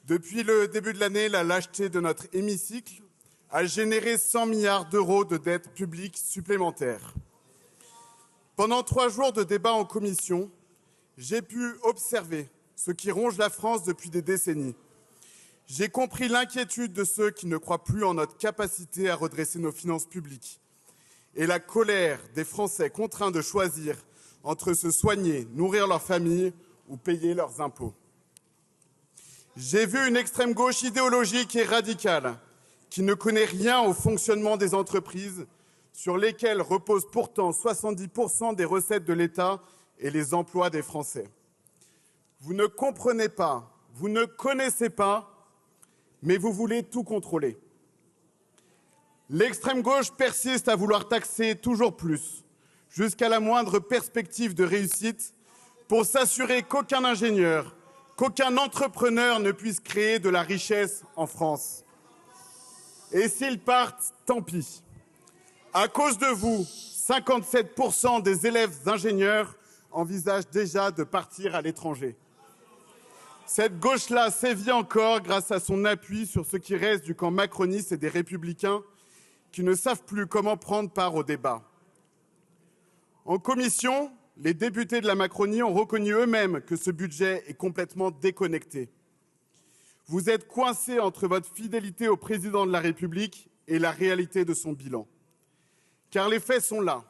Depuis le début de l'année, la lâcheté de notre hémicycle a généré 100 milliards d'euros de dettes publiques supplémentaires. Pendant 3 jours de débat en commission, j'ai pu observer ce qui ronge la France depuis des décennies. J'ai compris l'inquiétude de ceux qui ne croient plus en notre capacité à redresser nos finances publiques et la colère des Français contraints de choisir entre se soigner, nourrir leur famille ou payer leurs impôts. J'ai vu une extrême gauche idéologique et radicale qui ne connaît rien au fonctionnement des entreprises sur lesquelles reposent pourtant 70% des recettes de l'État et les emplois des Français. Vous ne comprenez pas, vous ne connaissez pas, mais vous voulez tout contrôler. L'extrême gauche persiste à vouloir taxer toujours plus, jusqu'à la moindre perspective de réussite, pour s'assurer qu'aucun ingénieur, qu'aucun entrepreneur ne puisse créer de la richesse en France. Et s'ils partent, tant pis. À cause de vous, 57% des élèves ingénieurs envisagent déjà de partir à l'étranger. Cette gauche-là sévit encore grâce à son appui sur ce qui reste du camp macroniste et des Républicains qui ne savent plus comment prendre part au débat. En commission, les députés de la Macronie ont reconnu eux-mêmes que ce budget est complètement déconnecté. Vous êtes coincés entre votre fidélité au président de la République et la réalité de son bilan. Car les faits sont là.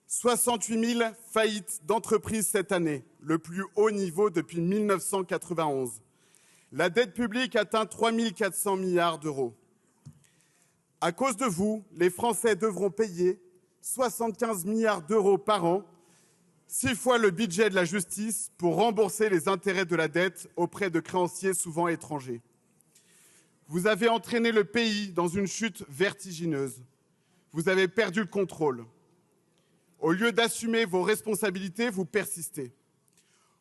68 000 faillites d'entreprises cette année, le plus haut niveau depuis 1991. La dette publique atteint 3 400 milliards d'euros. À cause de vous, les Français devront payer 75 milliards d'euros par an, 6 fois le budget de la justice, pour rembourser les intérêts de la dette auprès de créanciers souvent étrangers. Vous avez entraîné le pays dans une chute vertigineuse. Vous avez perdu le contrôle. Au lieu d'assumer vos responsabilités, vous persistez.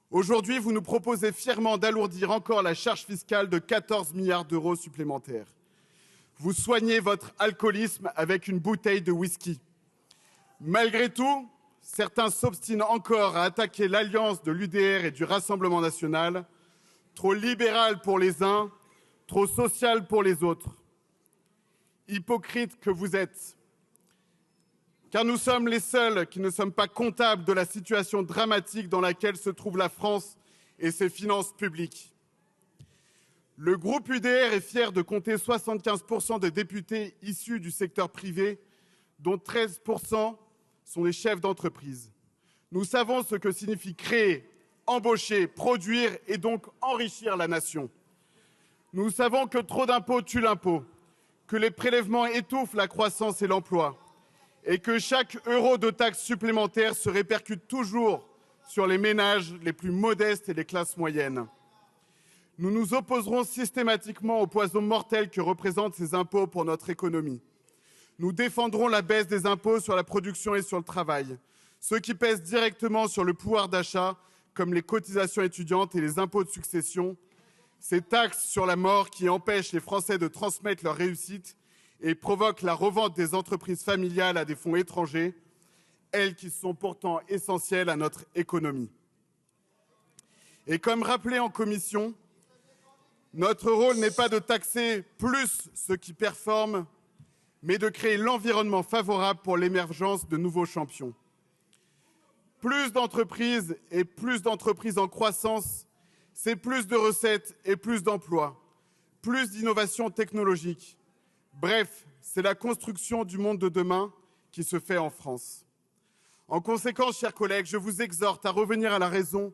Aujourd'hui, vous nous proposez fièrement d'alourdir encore la charge fiscale de 14 milliards d'euros supplémentaires. Vous soignez votre alcoolisme avec une bouteille de whisky. Malgré tout, certains s'obstinent encore à attaquer l'alliance de l'UDR et du Rassemblement national, trop libérale pour les uns, trop sociale pour les autres. Hypocrite que vous êtes. Car nous sommes les seuls qui ne sommes pas comptables de la situation dramatique dans laquelle se trouve la France et ses finances publiques. Le groupe UDR est fier de compter 75% de députés issus du secteur privé, dont 13% sont des chefs d'entreprise. Nous savons ce que signifie créer, embaucher, produire et donc enrichir la nation. Nous savons que trop d'impôts tue l'impôt, que les prélèvements étouffent la croissance et l'emploi, et que chaque euro de taxes supplémentaires se répercute toujours sur les ménages les plus modestes et les classes moyennes. Nous nous opposerons systématiquement au poison mortel que représentent ces impôts pour notre économie. Nous défendrons la baisse des impôts sur la production et sur le travail, ceux qui pèsent directement sur le pouvoir d'achat, comme les cotisations étudiantes et les impôts de succession, ces taxes sur la mort qui empêchent les Français de transmettre leur réussite et provoquent la revente des entreprises familiales à des fonds étrangers, elles qui sont pourtant essentielles à notre économie. Et comme rappelé en commission, notre rôle n'est pas de taxer plus ceux qui performent, mais de créer l'environnement favorable pour l'émergence de nouveaux champions. Plus d'entreprises et plus d'entreprises en croissance, c'est plus de recettes et plus d'emplois, plus d'innovation technologique. Bref, c'est la construction du monde de demain qui se fait en France. En conséquence, chers collègues, je vous exhorte à revenir à la raison,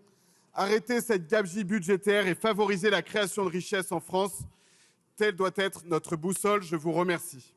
arrêter cette gabegie budgétaire et favoriser la création de richesses en France. Telle doit être notre boussole. Je vous remercie.